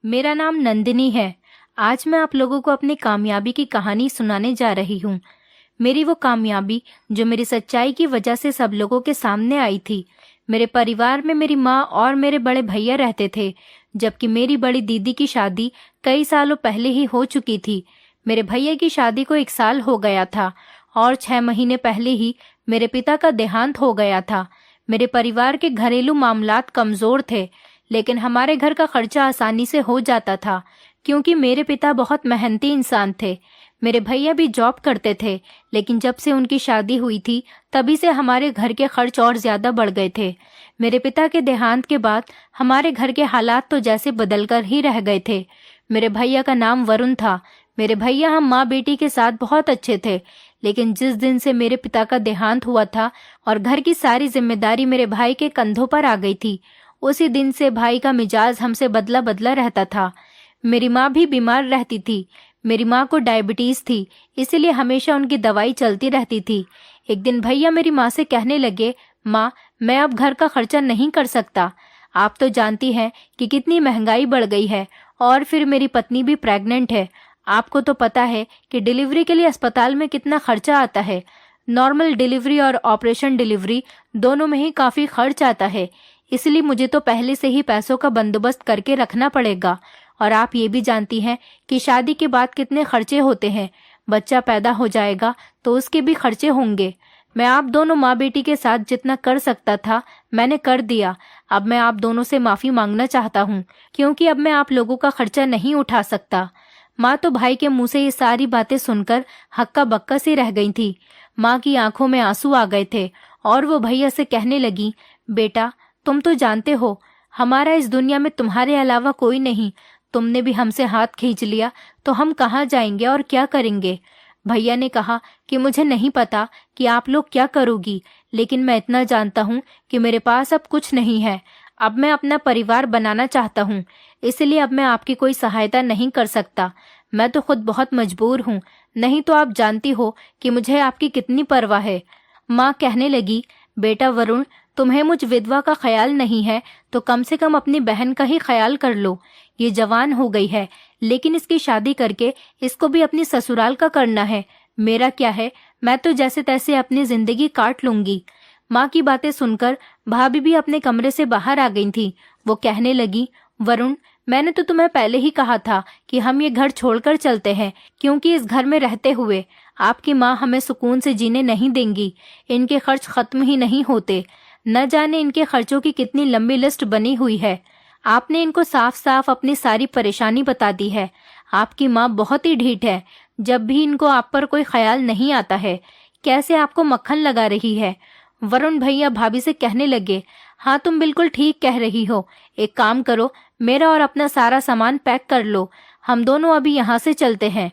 मेरा नाम नंदिनी है। आज मैं आप लोगों को अपनी कामयाबी की कहानी सुनाने जा रही हूँ। मेरी वो कामयाबी जो मेरी सच्चाई की वजह से सब लोगों के सामने आई थी। मेरे परिवार में मेरी माँ और मेरे बड़े भैया रहते थे, जबकि मेरी बड़ी दीदी की शादी कई सालों पहले ही हो चुकी थी। मेरे भैया की शादी को 1 साल हो गया था और 6 महीने पहले ही मेरे पिता का देहांत हो गया था। मेरे परिवार के घरेलू मामलात कमजोर थे, लेकिन हमारे घर का खर्चा आसानी से हो जाता था क्योंकि मेरे पिता बहुत मेहनती इंसान थे। मेरे भैया भी जॉब करते थे, लेकिन जब से उनकी शादी हुई थी तभी से हमारे घर के खर्च और ज्यादा बढ़ गए थे। मेरे पिता के देहांत के बाद हमारे घर के हालात तो जैसे बदलकर ही रह गए थे। मेरे भैया का नाम वरुण था। मेरे भैया हम माँ बेटी के साथ बहुत अच्छे थे, लेकिन जिस दिन से मेरे पिता का देहांत हुआ था और घर की सारी जिम्मेदारी मेरे भाई के कंधों पर आ गई थी, उसी दिन से भाई का मिजाज हमसे बदला बदला रहता था। मेरी माँ भी बीमार रहती थी। मेरी माँ को डायबिटीज थी, इसीलिए हमेशा उनकी दवाई चलती रहती थी। एक दिन भैया मेरी माँ से कहने लगे, माँ, मैं अब घर का खर्चा नहीं कर सकता। आप तो जानती हैं कि कितनी महंगाई बढ़ गई है, और फिर मेरी पत्नी भी प्रेग्नेंट है। आपको तो पता है कि डिलीवरी के लिए अस्पताल में कितना खर्चा आता है। नॉर्मल डिलीवरी और ऑपरेशन डिलीवरी दोनों में ही काफी खर्च आता है, इसलिए मुझे तो पहले से ही पैसों का बंदोबस्त करके रखना पड़ेगा। और आप ये भी जानती हैं कि शादी के बाद कितने खर्चे होते हैं। बच्चा पैदा हो जाएगा तो उसके भी खर्चे होंगे। मैं आप दोनों माँ बेटी के साथ जितना कर सकता था मैंने कर दिया। अब मैं आप दोनों से माफी मांगना चाहता हूँ, क्योंकि अब मैं आप लोगों का खर्चा नहीं उठा सकता। माँ तो भाई के मुंह से ये सारी बातें सुनकर हक्का बक्का सी रह गई थी। माँ की आंखों में आंसू आ गए थे और वो भैया से कहने लगी, बेटा, तुम तो जानते हो हमारा इस दुनिया में तुम्हारे अलावा कोई नहीं। तुमने भी हमसे हाथ खींच लिया तो हम कहाँ जाएंगे और क्या करेंगे। भैया ने कहा कि मुझे नहीं पता कि आप लोग क्या करोगी, लेकिन मैं इतना जानता हूँ कि मेरे पास अब कुछ नहीं है। अब मैं अपना परिवार बनाना चाहता हूँ, इसलिए अब मैं आपकी कोई सहायता नहीं कर सकता। मैं तो खुद बहुत मजबूर हूँ, नहीं तो आप जानती हो कि मुझे आपकी कितनी परवाह है। माँ कहने लगी, बेटा वरुण, तुम्हें मुझ विधवा का ख्याल नहीं है तो कम से कम अपनी बहन का ही ख्याल कर लो। ये जवान हो गई है, लेकिन इसकी शादी करके इसको भी अपनी ससुराल का करना है। मेरा क्या है, मैं तो जैसे तैसे अपनी जिंदगी काट लूंगी। माँ की बातें सुनकर भाभी भी अपने कमरे से बाहर आ गई थी। वो कहने लगी, वरुण, मैंने तो तुम्हें पहले ही कहा था कि हम ये घर छोड़कर चलते हैं, क्योंकि इस घर में रहते हुए आपकी माँ हमें सुकून से जीने नहीं देंगी। इनके खर्च खत्म ही नहीं होते। न जाने इनके खर्चों की कितनी लंबी लिस्ट बनी हुई है। आपने इनको साफ साफ अपनी सारी परेशानी बता दी है। आपकी माँ बहुत ही ढीठ है, जब भी इनको आप पर कोई ख्याल नहीं आता है। कैसे आपको मक्खन लगा रही है। वरुण भैया भाभी से कहने लगे, हाँ, तुम बिल्कुल ठीक कह रही हो। एक काम करो, मेरा और अपना सारा सामान पैक कर लो, हम दोनों अभी यहाँ से चलते हैं।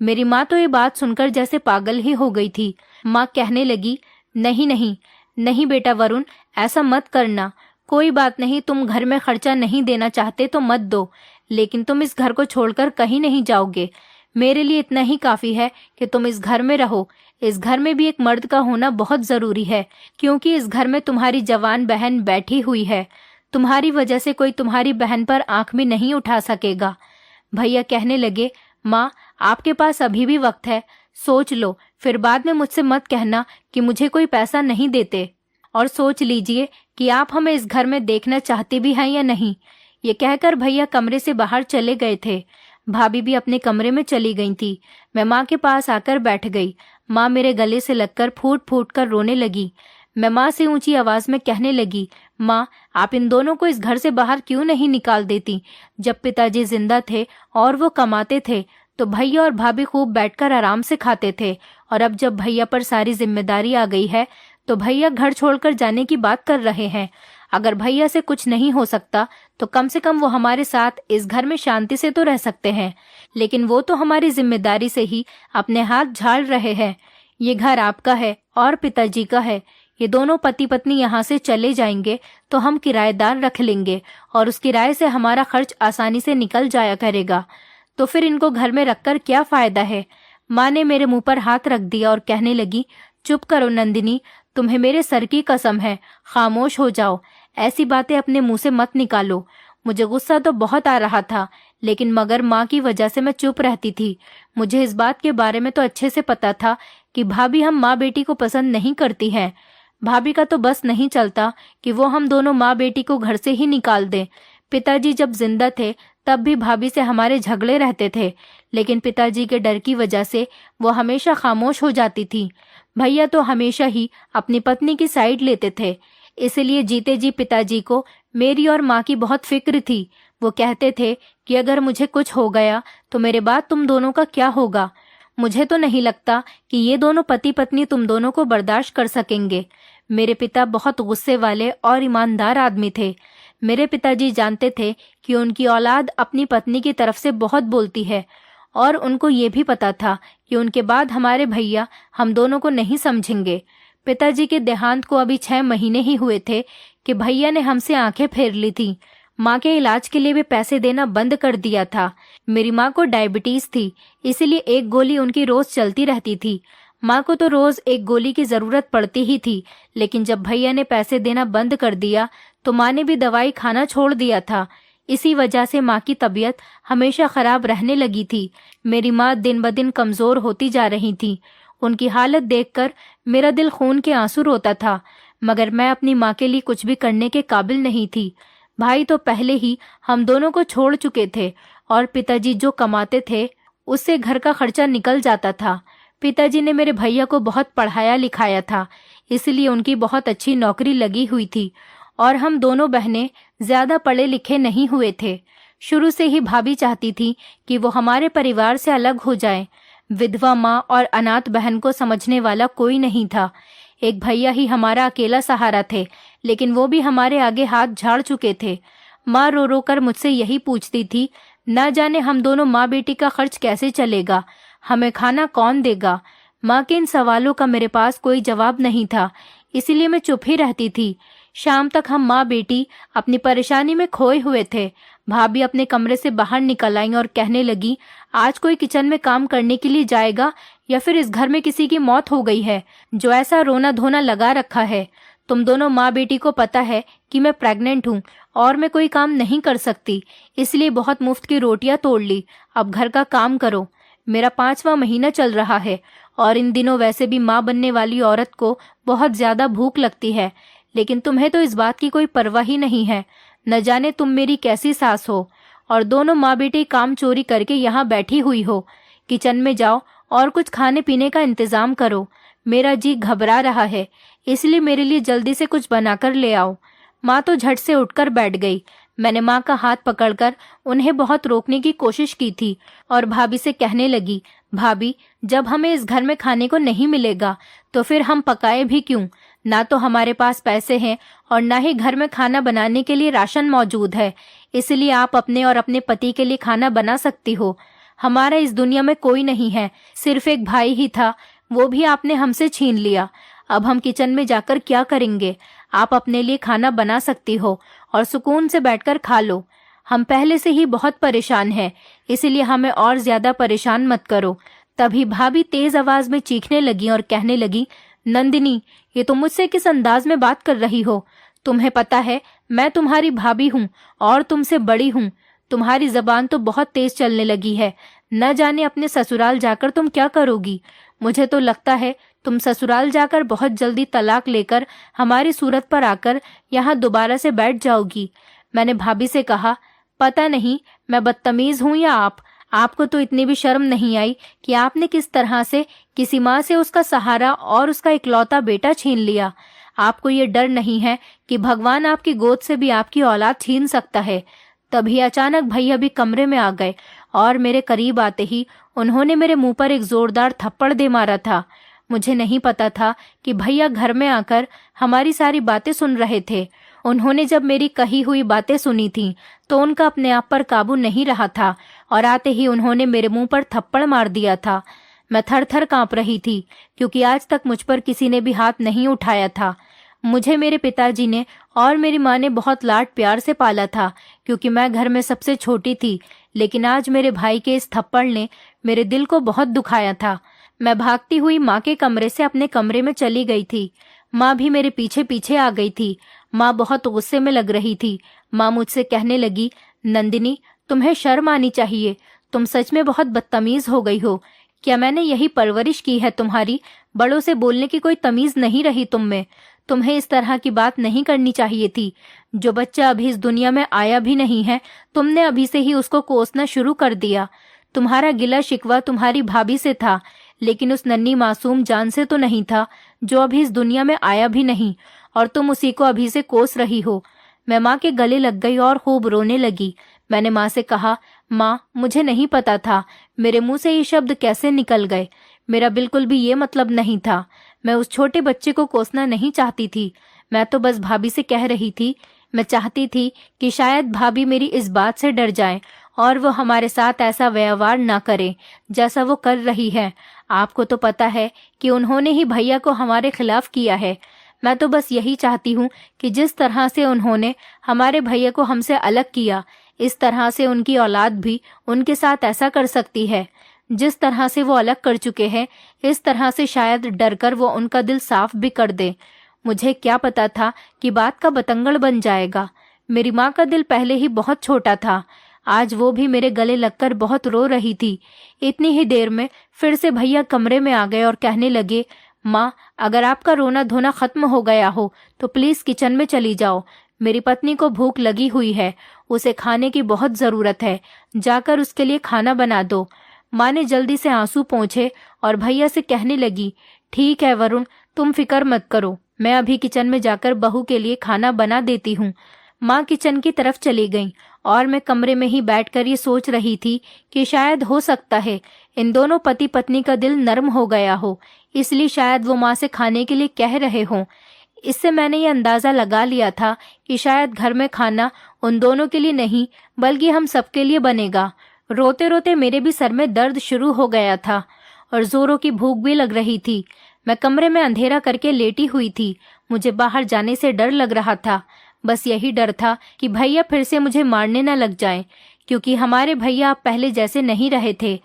मेरी माँ तो ये बात सुनकर जैसे पागल ही हो गई थी। माँ कहने लगी, नहीं नहीं नहीं बेटा वरुण, ऐसा मत करना। कोई बात नहीं, तुम घर में खर्चा नहीं देना चाहते तो मत दो, लेकिन तुम इस घर को छोड़कर कहीं नहीं जाओगे। मेरे लिए इतना ही काफी है कि तुम इस घर में रहो। इस घर में भी एक मर्द का होना बहुत जरूरी है, क्योंकि इस घर में तुम्हारी जवान बहन बैठी हुई है। तुम्हारी वजह से कोई तुम्हारी बहन पर आंख भी नहीं उठा सकेगा। भैया कहने लगे, माँ, आपके पास अभी भी वक्त है, सोच लो, फिर बाद में मुझसे मत कहना कि मुझे कोई पैसा नहीं देते। और सोच लीजिए कि आप हमें इस घर में देखना चाहते भी हैं या नहीं। ये कहकर भैया कमरे से बाहर चले गए थे। भाभी भी अपने कमरे में चली गई थी। मैं माँ के पास आकर बैठ गई। माँ मेरे गले से लगकर फूट फूट कर रोने लगी। मैं माँ से ऊंची आवाज में कहने लगी, माँ, आप इन दोनों को इस घर से बाहर क्यों नहीं निकाल देती। जब पिताजी जिंदा थे और वो कमाते थे तो भैया और भाभी खूब बैठकर आराम से खाते थे, और अब जब भैया पर सारी जिम्मेदारी आ गई है तो भैया घर छोड़कर जाने की बात कर रहे हैं। अगर भैया से कुछ नहीं हो सकता तो कम से कम वो हमारे साथ इस घर में शांति से तो रह सकते हैं, लेकिन वो तो हमारी जिम्मेदारी से ही अपने हाथ झाड़ रहे हैं। ये घर आपका है और पिताजी का है। ये दोनों पति पत्नी यहाँ से चले जाएंगे तो हम किराएदार रख लेंगे और उस किराए से हमारा खर्च आसानी से निकल जाया करेगा। तो फिर इनको घर में रखकर क्या फायदा है। माँ ने मेरे मुंह पर हाथ रख दिया और कहने लगी, चुप करो नंदिनी, तुम्हें मेरे सर की कसम है, खामोश हो जाओ। ऐसी बातें अपने मुंह से मत निकालो। मुझे गुस्सा तो बहुत आ रहा था, लेकिन मगर माँ की वजह से मैं चुप रहती थी। मुझे इस बात के बारे में तो अच्छे से पता था कि भाभी हम माँ बेटी को पसंद नहीं करती हैं। भाभी का तो बस नहीं चलता कि वो हम दोनों माँ बेटी को घर से ही निकाल दें। पिताजी जब जिंदा थे तब भी भाभी से हमारे झगड़े रहते थे, लेकिन पिताजी के डर की वजह से वो हमेशा खामोश हो जाती थी। भैया तो हमेशा ही अपनी पत्नी की साइड लेते थे, इसलिए जीते जी पिताजी को मेरी और माँ की बहुत फिक्र थी। वो कहते थे कि अगर मुझे कुछ हो गया तो मेरे बाद तुम दोनों का क्या होगा। मुझे तो नहीं लगता कि ये दोनों पति पत्नी तुम दोनों को बर्दाश्त कर सकेंगे। मेरे पिता बहुत गुस्से वाले और ईमानदार आदमी थे। मेरे पिताजी जानते थे कि उनकी औलाद अपनी पत्नी की तरफ से बहुत बोलती है, और उनको ये भी पता था कि उनके बाद हमारे भैया हम दोनों को नहीं समझेंगे। पिताजी के देहांत को अभी 6 महीने ही हुए थे कि भैया ने हमसे आंखें फेर ली थी। माँ के इलाज के लिए भी पैसे देना बंद कर दिया था। मेरी माँ को डायबिटीज थी, इसीलिए एक गोली उनकी रोज चलती रहती थी। माँ को तो रोज एक गोली की जरूरत पड़ती ही थी, लेकिन जब भैया ने पैसे देना बंद कर दिया तो माँ ने भी दवाई खाना छोड़ दिया था। इसी वजह से माँ की तबीयत हमेशा खराब रहने लगी थी। मेरी माँ दिन ब दिन कमजोर होती जा रही थी। उनकी हालत देखकर मेरा दिल खून के आंसू रोता था, मगर मैं अपनी माँ के लिए कुछ भी करने के काबिल नहीं थी। भाई तो पहले ही हम दोनों को छोड़ चुके थे और पिताजी जो कमाते थे उससे घर का खर्चा निकल जाता था। पिताजी ने मेरे भैया को बहुत पढ़ाया लिखाया था, इसलिए उनकी बहुत अच्छी नौकरी लगी हुई थी, और हम दोनों बहनें ज्यादा पढ़े लिखे नहीं हुए थे। शुरू से ही भाभी चाहती थी कि वो हमारे परिवार से अलग हो जाए। विधवा माँ और अनाथ बहन को समझने वाला कोई नहीं था। एक भैया ही हमारा अकेला सहारा थे, लेकिन वो भी हमारे आगे हाथ झाड़ चुके थे। माँ रो रो कर मुझसे यही पूछती थी, ना जाने हम दोनों माँ बेटी का खर्च कैसे चलेगा, हमें खाना कौन देगा। माँ के इन सवालों का मेरे पास कोई जवाब नहीं था, इसीलिए मैं चुप ही रहती थी। शाम तक हम माँ बेटी अपनी परेशानी में खोए हुए थे। भाभी अपने कमरे से बाहर निकल आई और कहने लगी, आज कोई किचन में काम करने के लिए जाएगा या फिर इस घर में किसी की मौत हो गई है जो ऐसा रोना धोना लगा रखा है। तुम दोनों माँ बेटी को पता है कि मैं प्रेग्नेंट हूँ और मैं कोई काम नहीं कर सकती, इसलिए बहुत मुफ्त की रोटियां तोड़ ली। अब घर का काम करो। मेरा 5वां महीना चल रहा है और इन दिनों वैसे भी माँ बनने वाली औरत को बहुत ज्यादा भूख लगती है, लेकिन तुम्हें तो इस बात की कोई परवाह ही नहीं है। न जाने तुम मेरी कैसी सास हो, और दोनों माँ बेटी काम चोरी करके यहाँ बैठी हुई हो। किचन में जाओ और कुछ खाने पीने का इंतजाम करो। मेरा जी घबरा रहा है, इसलिए मेरे लिए जल्दी से कुछ बनाकर ले आओ। माँ तो झट से उठकर बैठ गई। मैंने माँ का हाथ पकड़कर उन्हें बहुत रोकने की कोशिश की थी और भाभी से कहने लगी, भाभी, जब हमें इस घर में खाने को नहीं मिलेगा तो फिर हम पकाए भी क्यों। ना तो हमारे पास पैसे हैं और ना ही घर में खाना बनाने के लिए राशन मौजूद है, इसलिए आप अपने और अपने पति के लिए खाना बना सकती हो। हमारा इस दुनिया में कोई नहीं है, सिर्फ एक भाई ही था, वो भी आपने हमसे छीन लिया। अब हम किचन में जाकर क्या करेंगे। आप अपने लिए खाना बना सकती हो और सुकून से बैठकर खा लो। हम पहले से ही बहुत परेशान हैं, इसलिए हमें और ज्यादा परेशान मत करो। तभी भाभी तेज आवाज में चीखने लगी और कहने लगी, नंदिनी, ये तुम मुझसे किस अंदाज में बात कर रही हो। तुम्हें पता है मैं तुम्हारी भाभी हूँ और तुमसे बड़ी हूँ। तुम्हारी जबान तो बहुत तेज चलने लगी है। न जाने अपने ससुराल जाकर तुम क्या करोगी। मुझे तो लगता है तुम ससुराल जाकर बहुत जल्दी तलाक लेकर हमारी सूरत पर आकर यहाँ दोबारा से बैठ जाओगी। मैंने भाभी से कहा, पता नहीं मैं बदतमीज हूँ या आपको तो इतनी भी शर्म नहीं आई कि आपने किस तरह से किसी माँ से उसका सहारा और उसका इकलौता बेटा छीन लिया। आपको ये डर नहीं है कि भगवान आपकी गोद से भी आपकी औलाद छीन सकता है। तभी अचानक भैया भी कमरे में आ गए और मेरे करीब आते ही उन्होंने मेरे मुंह पर एक जोरदार थप्पड़ दे मारा था। मुझे नहीं पता था कि भैया घर में आकर हमारी सारी बातें सुन रहे थे। उन्होंने जब मेरी कही हुई बातें सुनी थीं तो उनका अपने आप पर काबू नहीं रहा था और आते ही उन्होंने मेरे मुंह पर थप्पड़ मार दिया था। मैं थर थर कांप रही थी, क्योंकि आज तक मुझ पर किसी ने भी हाथ नहीं उठाया था। मुझे मेरे पिताजी ने और मेरी माँ ने बहुत लाड प्यार से पाला था, क्योंकि मैं घर में सबसे छोटी थी। लेकिन आज मेरे भाई के इस थप्पड़ ने मेरे दिल को बहुत दुखाया था। मैं भागती हुई माँ के कमरे से अपने कमरे में चली गई थी। माँ भी मेरे पीछे पीछे आ गई थी। माँ बहुत गुस्से में लग रही थी। माँ मुझसे कहने लगी, नंदिनी, तुम्हें शर्म आनी चाहिए। तुम सच में बहुत बदतमीज हो गई हो। क्या मैंने यही परवरिश की है तुम्हारी? बड़ों से बोलने की कोई तमीज नहीं रही तुम में। तुम्हें इस तरह की बात नहीं करनी चाहिए थी। जो बच्चा अभी इस दुनिया में आया भी नहीं है, तुमने अभी से ही उसको कोसना शुरू कर दिया। तुम्हारा गिला शिकवा तुम्हारी भाभी से था, लेकिन उस नन्ही मासूम जान से तो नहीं था, जो अभी इस दुनिया में आया भी नहीं, और तुम उसी को अभी से कोस रही हो। मैं माँ के गले लग गई और खूब रोने लगी। मैंने माँ से कहा, माँ, मुझे नहीं पता था, मेरे मुंह से ये शब्द कैसे निकल गए। मेरा बिल्कुल भी ये मतलब नहीं था। मैं उस छोटे बच्चे को कोसना नहीं चाहती थी। मैं तो बस भाभी से कह रही थी। मैं चाहती थी कि शायद भाभी मेरी इस बात से डर जाए और वो हमारे साथ ऐसा व्यवहार ना करे जैसा वो कर रही है। आपको तो पता है कि उन्होंने ही भैया को हमारे खिलाफ किया है। मैं तो बस यही चाहती हूँ कि जिस तरह से उन्होंने हमारे भैया को हमसे अलग किया, इस तरह से उनकी औलाद भी उनके साथ ऐसा कर सकती है। जिस तरह से वो अलग कर चुके हैं, इस तरह से शायद डरकर वो उनका दिल साफ भी कर दे। मुझे क्या पता था कि बात का बतंगड़ बन जाएगा। मेरी माँ का दिल पहले ही बहुत छोटा था। आज वो भी मेरे गले लगकर बहुत रो रही थी। इतनी ही देर में फिर से भैया कमरे में आ गए और कहने लगे, माँ, अगर आपका रोना धोना खत्म हो गया हो तो प्लीज किचन में चली जाओ। मेरी पत्नी को भूख लगी हुई है, उसे खाने की बहुत जरूरत है। जाकर उसके लिए खाना बना दो। माँ ने जल्दी से आंसू पोंछे और भैया से कहने लगी, ठीक है वरुण, तुम फिक्र मत करो, मैं अभी किचन में जाकर बहू के लिए खाना बना देती हूँ। माँ किचन की तरफ चली गई और मैं कमरे में ही बैठकर ये सोच रही थी कि शायद हो सकता है इन दोनों पति पत्नी का दिल नर्म हो गया हो, इसलिए शायद वो माँ से खाने के लिए कह रहे हों। इससे मैंने ये अंदाजा लगा लिया था कि शायद घर में खाना उन दोनों के लिए नहीं बल्कि हम सबके लिए बनेगा। रोते रोते मेरे भी सर में दर्द शुरू हो गया था और जोरों की भूख भी लग रही थी। मैं कमरे में अंधेरा करके लेटी हुई थी। मुझे बाहर जाने से डर लग रहा था। बस यही डर था कि भैया फिर से मुझे मारने न लग जाएं, क्योंकि हमारे भैया अब पहले जैसे नहीं रहे थे।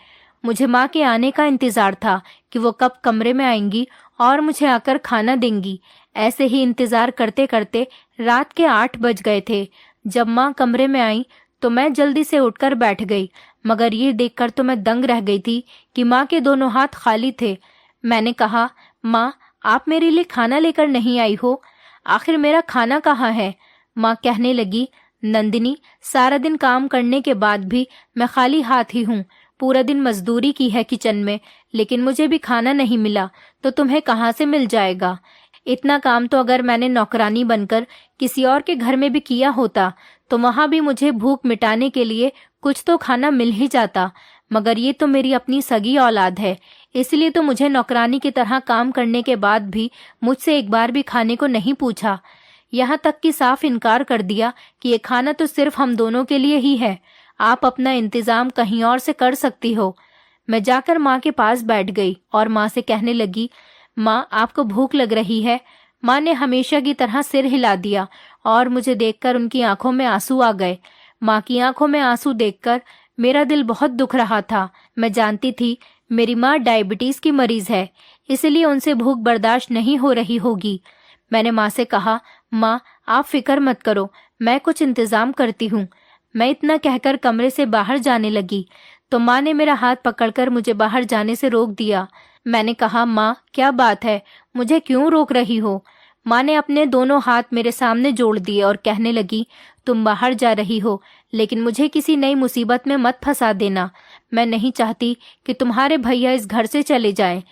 मुझे माँ के आने का इंतजार था कि वो कब कमरे में आएंगी और मुझे आकर खाना देंगी। ऐसे ही इंतजार करते करते रात के 8 बज गए थे। जब माँ कमरे में आई तो मैं जल्दी से उठकर बैठ गई, मगर ये देखकर तो मैं दंग रह गई थी कि माँ के दोनों हाथ खाली थे। मैंने कहा, माँ, आप मेरे लिए खाना लेकर नहीं आई हो? आखिर मेरा खाना कहाँ है? माँ कहने लगी, नंदिनी, सारा दिन काम करने के बाद भी मैं खाली हाथ ही हूँ। पूरा दिन मजदूरी की है किचन में, लेकिन मुझे भी खाना नहीं मिला तो तुम्हें कहाँ से मिल जाएगा? इतना काम तो अगर मैंने नौकरानी बनकर किसी और के घर में भी किया होता तो वहां भी मुझे भूख मिटाने के लिए कुछ तो खाना मिल ही जाता। मगर ये तो मेरी अपनी सगी औलाद है, इसलिए तो मुझे नौकरानी की तरह काम करने के बाद भी मुझसे एक बार भी खाने को नहीं पूछा। यहाँ तक कि साफ इनकार कर दिया कि ये खाना तो सिर्फ हम दोनों के लिए ही है, आप अपना इंतजाम कहीं और से कर सकती हो। मैं जाकर माँ के पास बैठ गई और माँ से कहने लगी, माँ, आपको भूख लग रही है? माँ ने हमेशा की तरह सिर हिला दिया और मुझे देखकर उनकी आंखों में आंसू आ गए। माँ की आंखों में आंसू देखकर मेरा दिल बहुत दुख रहा था। मैं जानती थी मेरी माँ डायबिटीज की मरीज है, इसलिए उनसे भूख बर्दाश्त नहीं हो रही होगी। मैंने माँ से कहा, माँ, आप फिक्र मत करो, मैं कुछ इंतजाम करती हूँ। मैं इतना कहकर कमरे से बाहर जाने लगी तो माँ ने मेरा हाथ पकड़कर मुझे बाहर जाने से रोक दिया। मैंने कहा, माँ, क्या बात है, मुझे क्यों रोक रही हो? माँ ने अपने दोनों हाथ मेरे सामने जोड़ दिए और कहने लगी, तुम बाहर जा रही हो, लेकिन मुझे किसी नई मुसीबत में मत फंसा देना। मैं नहीं चाहती कि तुम्हारे भैया इस घर से चले जाएं।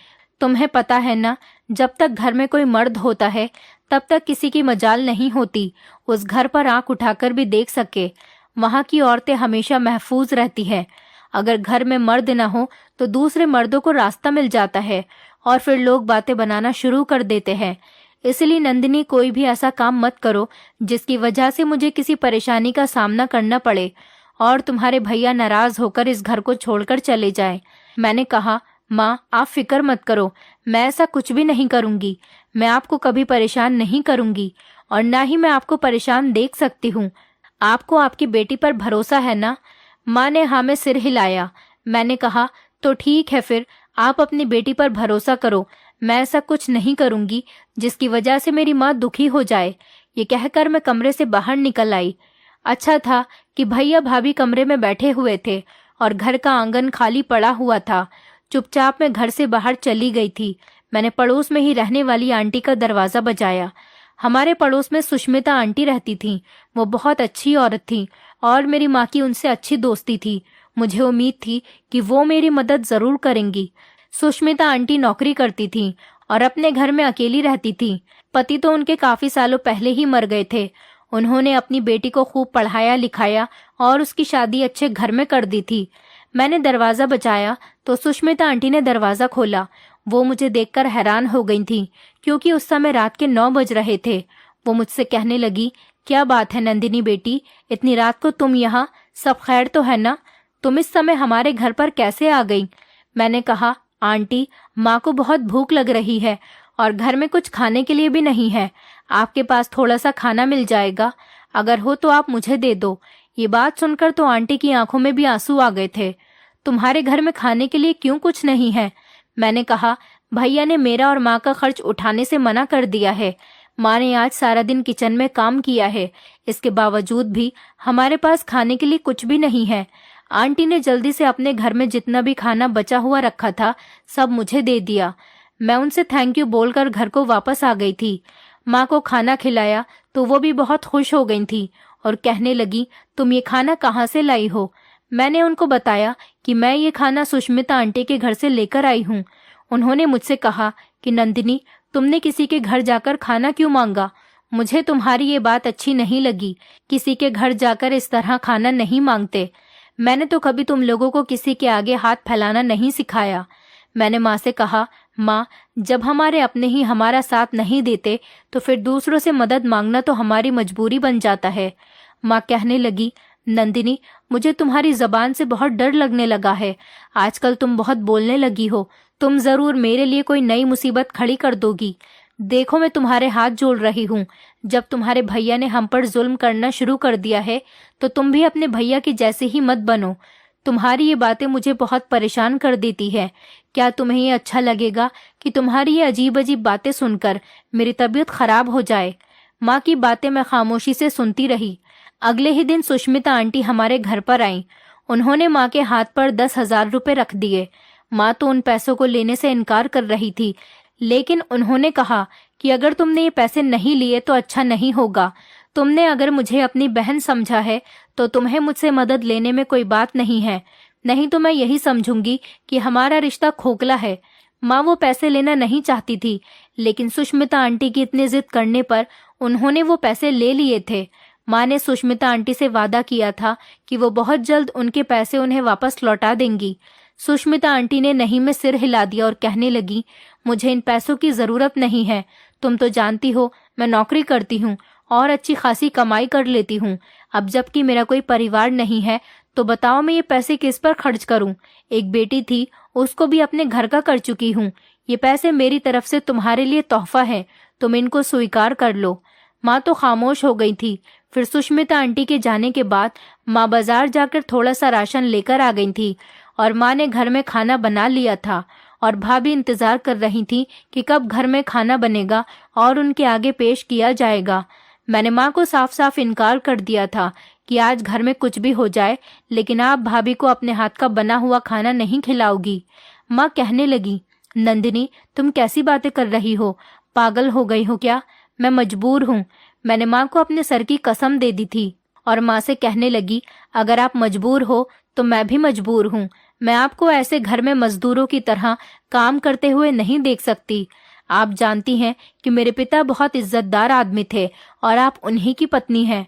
तुम्हें पता है ना, जब तक घर में कोई मर्द होता है तब तक किसी की मजाल नहीं होती उस घर पर आंख उठाकर भी देख सके। वहाँ की औरतें हमेशा महफूज रहती हैं। अगर घर में मर्द न हो तो दूसरे मर्दों को रास्ता मिल जाता है और फिर लोग बातें बनाना शुरू कर देते हैं। इसलिए नंदिनी, कोई भी ऐसा काम मत करो जिसकी वजह से मुझे किसी परेशानी का सामना करना पड़े और तुम्हारे भैया नाराज होकर इस घर को छोड़कर चले जाएं। मैंने कहा, माँ, आप फिक्र मत करो, मैं ऐसा कुछ भी नहीं करूंगी। मैं आपको कभी परेशान नहीं करूंगी और ना ही मैं आपको परेशान देख सकती हूँ। आपको आपकी बेटी पर भरोसा है ना? माँ ने हाँ में सिर हिलाया। मैंने कहा, तो ठीक है, फिर आप अपनी बेटी पर भरोसा करो, मैं ऐसा कुछ नहीं करूंगी जिसकी वजह से मेरी माँ दुखी हो जाए। ये कहकर मैं कमरे से बाहर निकल आई। अच्छा था कि भैया भाभी कमरे में बैठे हुए थे और घर का आंगन खाली पड़ा हुआ था। चुपचाप मैं घर से बाहर चली गई थी। मैंने पड़ोस में ही रहने वाली आंटी का दरवाजा बजाया। हमारे पड़ोस में सुष्मिता आंटी रहती थीं। वो बहुत अच्छी औरत थी और मेरी माँ की उनसे अच्छी दोस्ती थी। मुझे उम्मीद थी कि वो मेरी मदद जरूर करेंगी। सुष्मिता आंटी नौकरी करती थी और अपने घर में अकेली रहती थी। पति तो उनके काफी सालों पहले ही मर गए थे। उन्होंने अपनी बेटी को खूब पढ़ाया लिखाया और उसकी शादी अच्छे घर में कर दी थी। मैंने दरवाजा बजाया तो सुष्मिता आंटी ने दरवाजा खोला। वो मुझे देखकर हैरान हो गई थी क्योंकि उस समय रात के 9 बज रहे थे। वो मुझसे कहने लगी, क्या बात है नंदिनी बेटी, इतनी रात को तुम यहाँ? सब खैर तो है ना? तुम इस समय हमारे घर पर कैसे आ गई? मैंने कहा, आंटी, माँ को बहुत भूख लग रही है और घर में कुछ खाने के लिए भी नहीं है। आपके पास थोड़ा सा खाना मिल जाएगा? अगर हो तो आप मुझे दे दो। ये बात सुनकर तो आंटी की आंखों में भी आंसू आ गए थे। तुम्हारे घर में खाने के लिए क्यों कुछ नहीं है? मैंने कहा, भैया ने मेरा और माँ का खर्च उठाने से मना कर दिया है। माँ ने आज सारा दिन किचन में काम किया है। इसके बावजूद भी हमारे पास खाने के लिए कुछ भी नहीं है। आंटी ने जल्दी से अपने घर में जितना भी खाना बचा हुआ रखा था सब मुझे दे दिया। मैं उनसे थैंक यू बोलकर घर को वापस आ गई थी। माँ को खाना खिलाया तो वो भी बहुत खुश हो गई थी और कहने लगी, तुम ये खाना कहाँ से लाई हो? मैंने उनको बताया कि मैं ये खाना सुष्मिता आंटी के घर से लेकर आई हूँ। उन्होंने मुझसे कहा कि नंदिनी, तुमने किसी के घर जाकर खाना क्यों मांगा? मुझे तुम्हारी ये बात अच्छी नहीं लगी। किसी के घर जाकर इस तरह खाना नहीं मांगते। मैंने तो कभी तुम लोगों को किसी के आगे हाथ फैलाना नहीं सिखाया। मैंने माँ से कहा, माँ, जब हमारे अपने ही हमारा साथ नहीं देते तो फिर दूसरों से मदद मांगना तो हमारी मजबूरी बन जाता है। माँ कहने लगी, नंदिनी, मुझे तुम्हारी जबान से बहुत डर लगने लगा है। आजकल तुम बहुत बोलने लगी हो। तुम जरूर मेरे लिए कोई नई मुसीबत खड़ी कर दोगी। देखो, मैं तुम्हारे हाथ जोड़ रही हूँ। जब तुम्हारे भैया ने हम पर जुल्म करना शुरू कर दिया है तो तुम भी अपने भैया के जैसे ही मत बनो। तुम्हारी ये बातें मुझे बहुत परेशान कर देती है। क्या तुम्हें ये अच्छा लगेगा कि तुम्हारी ये अजीब अजीब बातें सुनकर मेरी तबीयत खराब हो जाए? माँ की बातें मैं खामोशी से सुनती रही। अगले ही दिन सुष्मिता आंटी हमारे घर पर आई। उन्होंने माँ के हाथ पर 10,000 रुपए रख दिए। माँ तो उन पैसों को लेने से इनकार कर रही थी, लेकिन उन्होंने कहा कि अगर तुमने ये पैसे नहीं लिए तो अच्छा नहीं होगा। तुमने अगर मुझे अपनी बहन समझा है तो तुम्हें मुझसे मदद लेने में कोई बात नहीं है, नहीं तो मैं यही समझूंगी कि हमारा रिश्ता खोखला है। माँ वो पैसे लेना नहीं चाहती थी, लेकिन सुष्मिता आंटी की इतनी जिद करने पर उन्होंने वो पैसे ले लिए थे। माँ ने सुष्मिता आंटी से वादा किया था कि वो बहुत जल्द उनके पैसे उन्हें वापस लौटा देंगी। सुष्मिता आंटी ने नहीं में सिर हिला दिया और कहने लगी, मुझे इन पैसों की जरूरत नहीं है। तुम तो जानती हो मैं नौकरी करती हूँ और अच्छी खासी कमाई कर लेती हूँ। अब जबकि मेरा कोई परिवार नहीं है तो बताओ मैं ये पैसे किस पर खर्च करूँ? एक बेटी थी, उसको भी अपने घर का कर चुकी हूँ। ये पैसे मेरी तरफ से तुम्हारे लिए तोहफा है, तुम इनको स्वीकार कर लो। माँ तो खामोश हो गई थी। फिर सुष्मिता आंटी के जाने के बाद माँ बाजार जाकर थोड़ा सा राशन लेकर आ गई थी और माँ ने घर में खाना बना लिया था और भाभी इंतजार कर रही थी कि कब घर में खाना बनेगा और उनके आगे पेश किया जाएगा। मैंने माँ को साफ साफ इनकार कर दिया था कि आज घर में कुछ भी हो जाए, लेकिन आप भाभी को अपने हाथ का बना हुआ खाना नहीं खिलाओगी। माँ कहने लगी, नंदिनी, तुम कैसी बातें कर रही हो? पागल हो गई हो क्या? मैं मजबूर हूँ। मैंने माँ को अपने सर की कसम दे दी थी और माँ से कहने लगी, अगर आप मजबूर हो तो मैं भी मजबूर हूँ। मैं आपको ऐसे घर में मजदूरों की तरह काम करते हुए नहीं देख सकती। आप जानती हैं कि मेरे पिता बहुत इज्जतदार आदमी थे और आप उन्हीं की पत्नी हैं।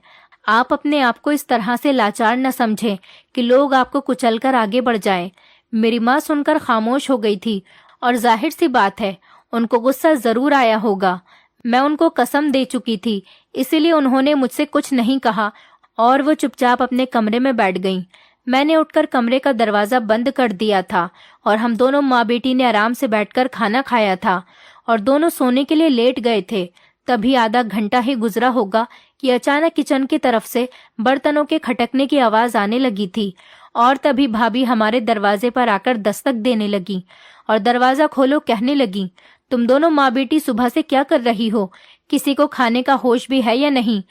आप अपने आप को इस तरह से लाचार न समझें कि लोग आपको कुचलकर आगे बढ़ जाएं। मेरी माँ सुनकर खामोश हो गई थी और जाहिर सी बात है उनको गुस्सा जरूर आया होगा। मैं उनको कसम दे चुकी थी, इसीलिए उन्होंने मुझसे कुछ नहीं कहा और वो चुपचाप अपने कमरे में बैठ गईं। मैंने उठकर कमरे का दरवाजा बंद कर दिया था और हम दोनों माँ बेटी ने आराम से बैठकर खाना खाया था और दोनों सोने के लिए लेट गए थे। तभी आधा घंटा ही गुजरा होगा कि अचानक किचन की तरफ से बर्तनों के खटकने की आवाज आने लगी थी और तभी भाभी हमारे दरवाजे पर आकर दस्तक देने लगी और दरवाजा खोलो कहने लगी, तुम दोनों माँ बेटी सुबह से क्या कर रही हो? किसी को खाने का होश भी है या नहीं?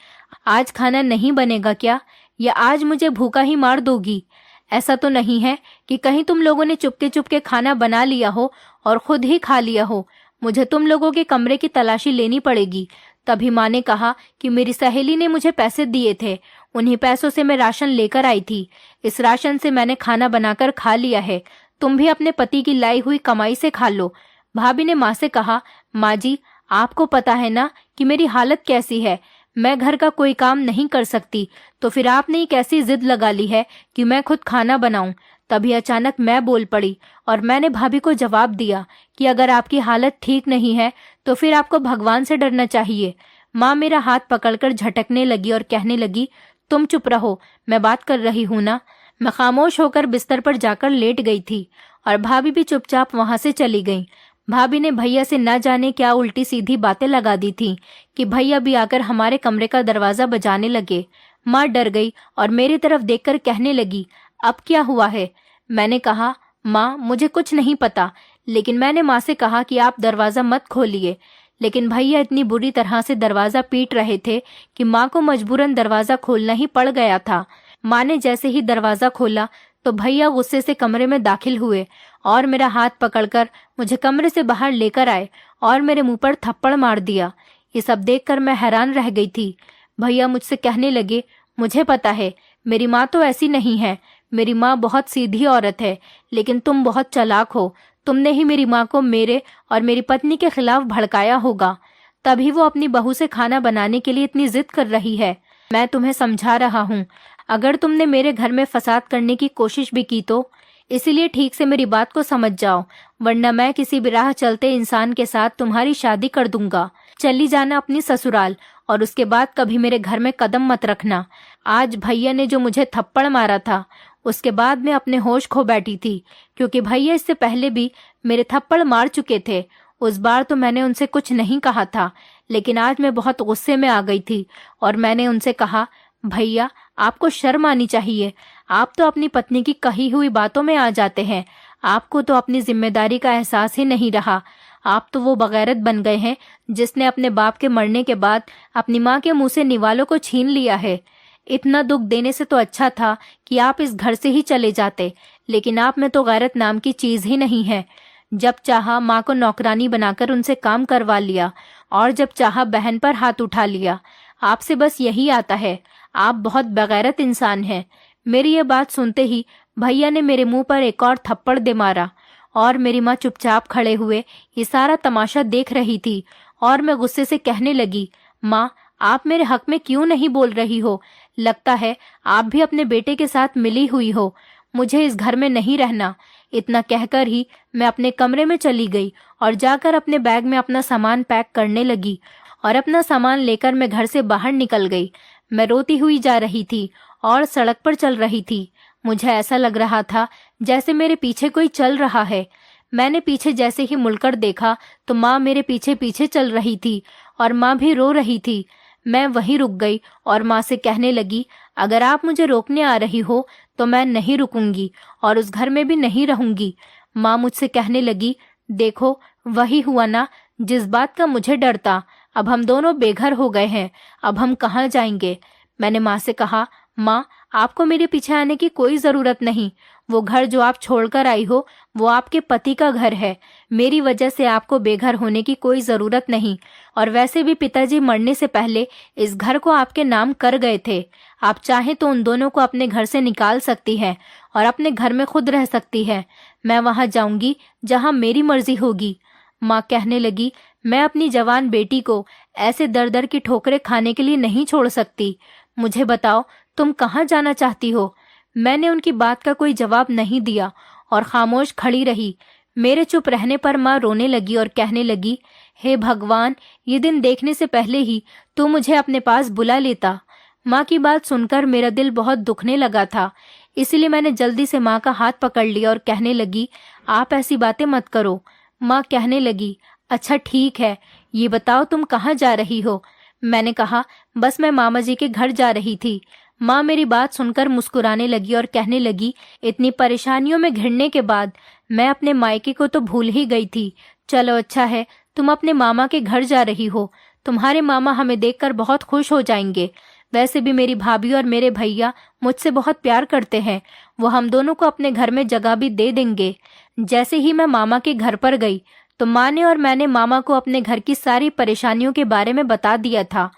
आज खाना नहीं बनेगा क्या? या आज मुझे भूखा ही मार दोगी? ऐसा तो नहीं है कि कहीं तुम लोगों ने चुपके चुपके खाना बना लिया हो और खुद ही खा लिया हो? मुझे तुम लोगों के कमरे की तलाशी लेनी पड़ेगी। तभी माँ ने कहा कि मेरी सहेली ने मुझे पैसे दिए थे, उन्हीं पैसों से मैं राशन लेकर आई थी। इस राशन से मैंने खाना बनाकर खा लिया है। तुम भी अपने पति की लाई हुई कमाई से खा लो। भाभी ने माँ से कहा, माँ जी, आपको पता है ना कि मेरी हालत कैसी है। मैं घर का कोई काम नहीं कर सकती, तो फिर आपने एक ऐसी जिद लगा ली है कि मैं खुद खाना बनाऊं। तभी अचानक मैं बोल पड़ी और मैंने भाभी को जवाब दिया कि अगर आपकी हालत ठीक नहीं है तो फिर आपको भगवान से डरना चाहिए। माँ मेरा हाथ पकड़कर झटकने लगी और कहने लगी, तुम चुप रहो, मैं बात कर रही हूँ ना। मैं खामोश होकर बिस्तर पर जाकर लेट गई थी और भाभी भी चुपचाप वहां से चली गई। भाभी ने भैया से न जाने क्या उल्टी सीधी बातें लगा दी थी कि भैया भी आकर हमारे कमरे का दरवाजा बजाने लगे। माँ डर गई और मेरी तरफ देखकर कहने लगी, अब क्या हुआ है? मैंने कहा, माँ मुझे कुछ नहीं पता, लेकिन मैंने माँ से कहा कि आप दरवाजा मत खोलिए। लेकिन भैया इतनी बुरी तरह से दरवाजा पीट रहे थे कि माँ को मजबूरन दरवाजा खोलना ही पड़ गया था। माँ ने जैसे ही दरवाजा खोला तो भैया गुस्से से कमरे में दाखिल हुए और मेरा हाथ पकड़कर मुझे कमरे से बाहर लेकर आए और मेरे मुंह पर थप्पड़ मार दिया। ये सब देखकर मैं हैरान रह गई थी। भैया मुझसे कहने लगे, मुझे पता है मेरी माँ तो ऐसी नहीं है। मेरी माँ बहुत सीधी औरत है, लेकिन तुम बहुत चालाक हो। तुमने ही मेरी माँ को मेरे और मेरी पत्नी के खिलाफ भड़काया होगा, तभी वो अपनी बहू से खाना बनाने के लिए इतनी जिद कर रही है। मैं तुम्हें समझा रहा हूँ, अगर तुमने मेरे घर में फसाद करने की कोशिश भी की तो इसीलिए ठीक से मेरी बात को समझ जाओ, वरना मैं किसी भी राह चलते इंसान के साथ तुम्हारी शादी कर दूंगा। चली जाना अपनी ससुराल और उसके बाद कभी मेरे घर में कदम मत रखना। आज भैया ने जो मुझे थप्पड़ मारा था, उसके बाद मैं अपने होश खो बैठी थी, क्योंकि भैया इससे पहले भी मेरे थप्पड़ मार चुके थे। उस बार तो मैंने उनसे कुछ नहीं कहा था, लेकिन आज मैं बहुत गुस्से में आ गई थी और मैंने उनसे कहा, भैया आपको शर्म आनी चाहिए। आप तो अपनी पत्नी की कही हुई बातों में आ जाते हैं। आपको तो अपनी जिम्मेदारी का एहसास ही नहीं रहा। आप तो वो बगैरत बन गए हैं जिसने अपने बाप के मरने के बाद अपनी माँ के मुंह से निवालों को छीन लिया है। इतना दुख देने से तो अच्छा था कि आप इस घर से ही चले जाते, लेकिन आप में तो गैरत नाम की चीज ही नहीं है। जब चाहा माँ को नौकरानी बनाकर उनसे काम करवा लिया और जब चाहा बहन पर हाथ उठा लिया। आपसे बस यही आता है। आप बहुत बेगैरत इंसान हैं। मेरी ये बात सुनते ही भैया ने मेरे मुंह पर एक और थप्पड़ दे मारा और मेरी माँ चुपचाप खड़े हुए ये सारा तमाशा देख रही थी और मैं गुस्से से कहने लगी, माँ आप मेरे हक में क्यों नहीं बोल रही हो? लगता है आप भी अपने बेटे के साथ मिली हुई हो। मुझे इस घर में नहीं रहना। इतना कहकर ही मैं अपने कमरे में चली गई और जाकर अपने बैग में अपना सामान पैक करने लगी और अपना सामान लेकर मैं घर से बाहर निकल गई। मैं रोती हुई जा रही थी और सड़क पर चल रही थी। मुझे ऐसा लग रहा था जैसे मेरे पीछे कोई चल रहा है। मैंने पीछे जैसे ही मुड़कर देखा तो माँ मेरे पीछे पीछे चल रही थी और माँ भी रो रही थी। मैं वहीं रुक गई और माँ से कहने लगी, अगर आप मुझे रोकने आ रही हो तो मैं नहीं रुकूंगी और उस घर में भी नहीं रहूंगी। माँ मुझसे कहने लगी, देखो वही हुआ ना जिस बात का मुझे डर था। अब हम दोनों बेघर हो गए हैं, अब हम कहाँ जाएंगे? मैंने माँ से कहा, माँ आपको मेरे पीछे आने की कोई जरूरत नहीं। वो घर जो आप छोड़कर आई हो वो आपके पति का घर है। मेरी वजह से आपको बेघर होने की कोई जरूरत नहीं। और वैसे भी पिताजी मरने से पहले इस घर को आपके नाम कर गए थे। आप चाहें तो उन दोनों को अपने घर से निकाल सकती हैं और अपने घर में खुद रह सकती है। मैं वहां जाऊंगी जहां मेरी मर्जी होगी। माँ कहने लगी, मैं अपनी जवान बेटी को ऐसे दर दर की ठोकरें खाने के लिए नहीं छोड़ सकती। मुझे बताओ तुम कहाँ जाना चाहती हो? मैंने उनकी बात का कोई जवाब नहीं दिया और खामोश खड़ी रही। मेरे चुप रहने पर माँ रोने लगी और कहने लगी, हे भगवान, ये दिन देखने से पहले ही तू मुझे अपने पास बुला लेता। माँ की बात सुनकर मेरा दिल बहुत दुखने लगा था, इसलिए मैंने जल्दी से माँ का हाथ पकड़ लिया और कहने लगी, आप ऐसी बातें मत करो। माँ कहने लगी, अच्छा ठीक है, ये बताओ तुम कहाँ जा रही हो? मैंने कहा, बस मैं मामा जी के घर जा रही थी। माँ मेरी बात सुनकर मुस्कुराने लगी और कहने लगी, इतनी परेशानियों में घिरने के बाद मैं अपने मायके को तो भूल ही गई थी। चलो अच्छा है, तुम अपने मामा के घर जा रही हो। तुम्हारे मामा हमें देखकर बहुत खुश हो जाएंगे। वैसे भी मेरी भाभी और मेरे भैया मुझसे बहुत प्यार करते हैं, वो हम दोनों को अपने घर में जगह भी दे देंगे। जैसे ही मैं मामा के घर पर गई तो माँ ने और मैंने मामा को अपने घर की सारी परेशानियों के बारे में बता दिया था।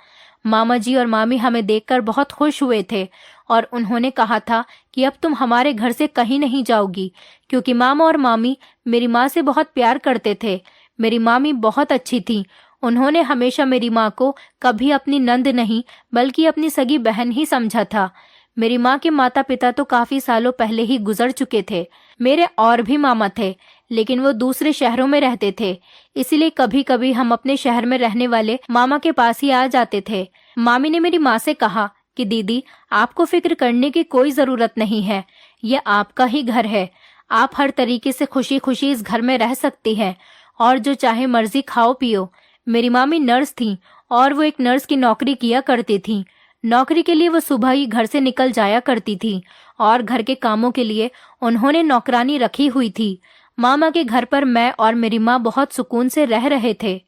मामा जी और मामी हमें देखकर बहुत खुश हुए थे और उन्होंने कहा था कि अब तुम हमारे घर से कहीं नहीं जाओगी, क्योंकि मामा और मामी मेरी माँ से बहुत प्यार करते थे। मेरी मामी बहुत अच्छी थी। उन्होंने हमेशा मेरी माँ को कभी अपनी नंद नहीं बल्कि अपनी सगी बहन ही समझा था। मेरी माँ के माता पिता तो काफी सालों पहले ही गुजर चुके थे। मेरे और भी मामा थे, लेकिन वो दूसरे शहरों में रहते थे, इसलिए कभी कभी हम अपने शहर में रहने वाले मामा के पास ही आ जाते थे। मामी ने मेरी माँ से कहा कि दीदी, आपको फिक्र करने की कोई जरूरत नहीं है, यह आपका ही घर है। आप हर तरीके से खुशी खुशी इस घर में रह सकती हैं और जो चाहे मर्जी खाओ पियो। मेरी मामी नर्स थी और वो एक नर्स की नौकरी किया करती थी। नौकरी के लिए वो सुबह ही घर से निकल जाया करती थी और घर के कामों के लिए उन्होंने नौकरानी रखी हुई थी। मामा के घर पर मैं और मेरी माँ बहुत सुकून से रह रहे थे।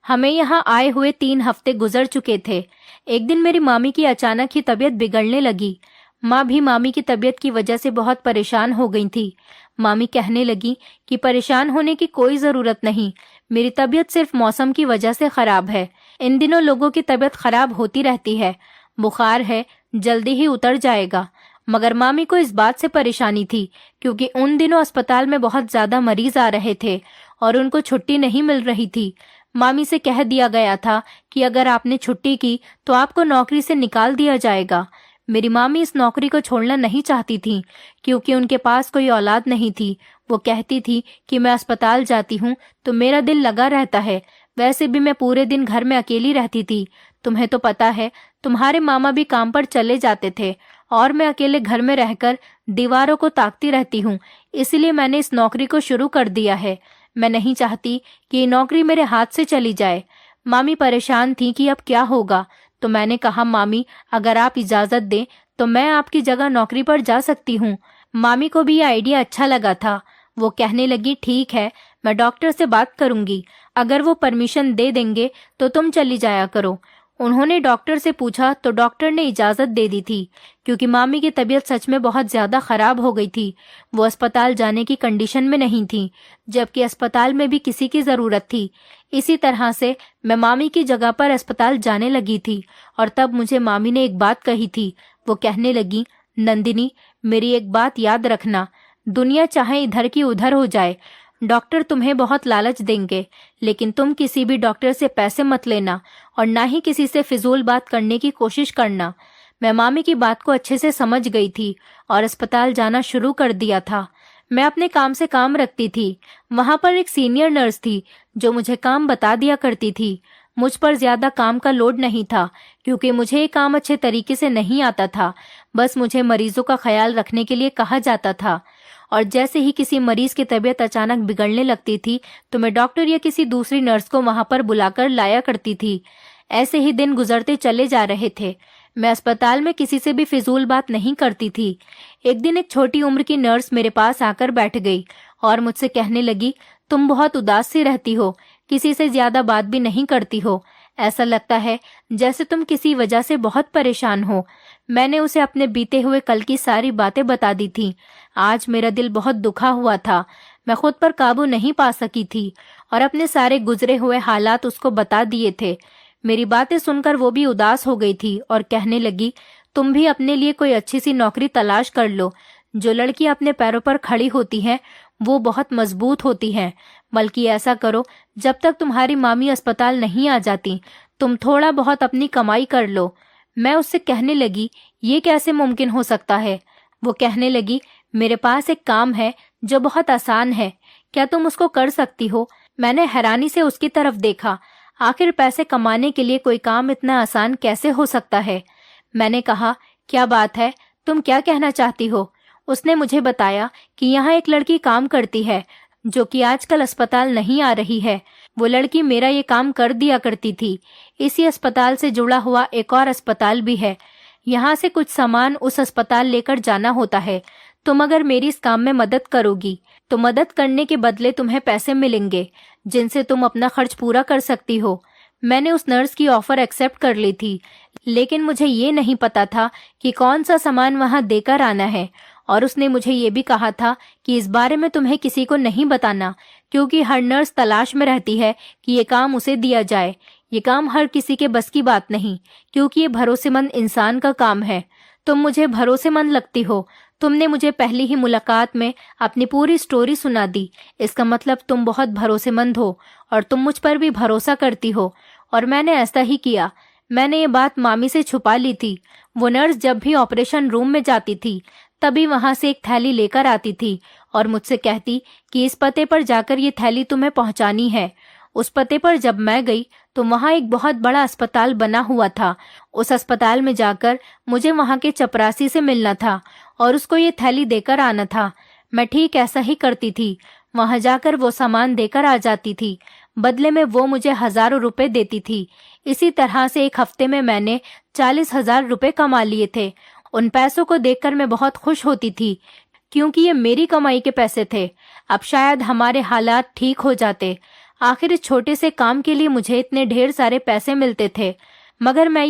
हमें यहाँ आए हुए 3 हफ्ते गुजर चुके थे। एक दिन मेरी मामी की अचानक ही तबीयत बिगड़ने लगी। माँ भी मामी की तबीयत की वजह से बहुत परेशान हो गई थी। मामी कहने लगी कि परेशान होने की कोई जरूरत नहीं, मेरी तबीयत सिर्फ मौसम की वजह से खराब है। इन दिनों लोगों की तबीयत खराब होती रहती है, बुखार है, जल्दी ही उतर जाएगा। मगर मामी को इस बात से परेशानी थी क्योंकि उन दिनों अस्पताल में बहुत ज्यादा मरीज आ रहे थे और उनको छुट्टी नहीं मिल रही थी। मामी से कह दिया गया था कि अगर आपने छुट्टी की तो आपको नौकरी से निकाल दिया जाएगा। मेरी मामी इस नौकरी को छोड़ना नहीं चाहती थी क्योंकि उनके पास कोई औलाद नहीं थी। वो कहती थी कि मैं अस्पताल जाती हूँ तो मेरा दिल लगा रहता है, वैसे भी मैं पूरे दिन घर में अकेली रहती थी। तुम्हें तो पता है, तुम्हारे मामा भी काम पर चले जाते थे और मैं अकेले घर में रहकर दीवारों को ताकती रहती हूँ, इसलिए मैंने इस नौकरी को शुरू कर दिया है। मैं नहीं चाहती कि ये नौकरी मेरे हाथ से चली जाए। मामी परेशान थी कि अब क्या होगा, तो मैंने कहा मामी, अगर आप इजाजत दें तो मैं आपकी जगह नौकरी पर जा सकती हूँ। मामी को भी ये आइडिया अच्छा लगा था। वो कहने लगी, ठीक है, मैं डॉक्टर से बात करूंगी, अगर वो परमिशन दे देंगे तो तुम चली जाया करो। उन्होंने डॉक्टर से पूछा तो डॉक्टर ने इजाजत दे दी थी क्योंकि मामी की तबीयत सच में बहुत ज्यादा खराब हो गई थी। वो अस्पताल जाने की कंडीशन में नहीं थी, जबकि अस्पताल में भी किसी की जरूरत थी। इसी तरह से मैं मामी की जगह पर अस्पताल जाने लगी थी और तब मुझे मामी ने एक बात कही थी। वो कहने लगी, नंदिनी, मेरी एक बात याद रखना, दुनिया चाहे इधर की उधर हो जाए, डॉक्टर तुम्हें बहुत लालच देंगे, लेकिन तुम किसी भी डॉक्टर से पैसे मत लेना और ना ही किसी से फिजूल बात करने की कोशिश करना। मैं मामी की बात को अच्छे से समझ गई थी और अस्पताल जाना शुरू कर दिया था। मैं अपने काम से काम रखती थी। वहां पर एक सीनियर नर्स थी जो मुझे काम बता दिया करती थी। मुझ पर ज्यादा काम का लोड नहीं था क्योंकि मुझे ये काम अच्छे तरीके से नहीं आता था। बस मुझे मरीजों का ख्याल रखने के लिए कहा जाता था और जैसे ही किसी मरीज की तबीयत अचानक बिगड़ने लगती थी तो मैं डॉक्टर या किसी दूसरी नर्स को वहां पर बुलाकर लाया करती थी। ऐसे ही दिन गुजरते चले जा रहे थे। मैं अस्पताल में किसी से भी फिजूल बात नहीं करती थी। एक दिन एक छोटी उम्र की नर्स मेरे पास आकर बैठ गई और मुझसे कहने लगी, तुम बहुत उदास सी रहती हो, किसी से ज्यादा बात भी नहीं करती हो, ऐसा लगता है जैसे तुम किसी वजह से बहुत परेशान हो। मैंने उसे अपने बीते हुए कल की सारी बातें बता दी थी। आज मेरा दिल बहुत दुखा हुआ था। मैं खुद पर काबू नहीं पा सकी थी और अपने सारे गुजरे हुए हालात उसको बता दिए थे। मेरी बातें सुनकर वो भी उदास हो गई थी और कहने लगी, तुम भी अपने लिए कोई अच्छी सी नौकरी तलाश कर लो। जो लड़की अपने पैरों पर खड़ी होती है वो बहुत मजबूत होती है। बल्कि ऐसा करो, जब तक तुम्हारी मामी अस्पताल नहीं आ जाती तुम थोड़ा बहुत अपनी कमाई कर लो। मैं उससे कहने लगी, ये कैसे मुमकिन हो सकता है? वो कहने लगी, मेरे पास एक काम है जो बहुत आसान है, क्या तुम उसको कर सकती हो? मैंने हैरानी से उसकी तरफ देखा। आखिर पैसे कमाने के लिए कोई काम इतना आसान कैसे हो सकता है? मैंने कहा, क्या बात है, तुम क्या कहना चाहती हो? उसने मुझे बताया कि यहाँ एक लड़की काम करती है जो कि आजकल अस्पताल नहीं आ रही है। वो लड़की मेरा ये काम कर दिया करती थी। इसी अस्पताल से जुड़ा हुआ एक और अस्पताल भी है। यहाँ से कुछ सामान उस अस्पताल लेकर जाना होता है। तुम अगर मेरी इस काम में मदद करोगी तो मदद करने के बदले तुम्हें पैसे मिलेंगे जिनसे तुम अपना खर्च पूरा कर सकती हो। मैंने उस नर्स की ऑफर एक्सेप्ट कर ली थी, लेकिन मुझे ये नहीं पता था कि कौन सा सामान वहां देकर आना है। और उसने मुझे ये भी कहा था कि इस बारे में तुम्हें किसी को नहीं बताना, क्योंकि हर नर्स तलाश में रहती है कि ये काम उसे दिया जाए। ये काम हर किसी के बस की बात नहीं, क्योंकि ये भरोसेमंद इंसान का काम है। तुम मुझे भरोसेमंद लगती हो। तुमने मुझे पहली ही मुलाकात में अपनी पूरी स्टोरी सुना दी। इसका मतलब तुम बहुत भरोसेमंद हो और तुम मुझ पर भी भरोसा करती हो। और मैंने ऐसा ही किया। मैंने ये बात मामी से छुपा ली थी। वो नर्स जब भी ऑपरेशन रूम में जाती थी, तभी वहां से एक थैली लेकर आती थी और मुझसे कहती कि इस पते पर जाकर ये थैली तुम्हें पहुंचानी है। उस पते पर जब मैं गई तो वहां एक बहुत बड़ा अस्पताल बना हुआ था। उस अस्पताल में जाकर मुझे वहां के चपरासी से मिलना था और उसको ये थैली देकर आना था। मैं ठीक ऐसा ही करती थी। वहां जाकर वो सामान देकर आ जाती थी। बदले में वो मुझे हजारों रुपए देती थी। इसी तरह से एक हफ्ते में मैंने 40,000 रुपए कमा लिए थे। उन पैसों को देखकर मैं बहुत खुश होती थी, क्योंकि ये मेरी कमाई के पैसे थे। अब शायद हमारे हालात ठीक हो जाते। आखिर इस छोटे से काम के लिए मुझे इतने ढेर सारे पैसे मिलते थे, मगर मैं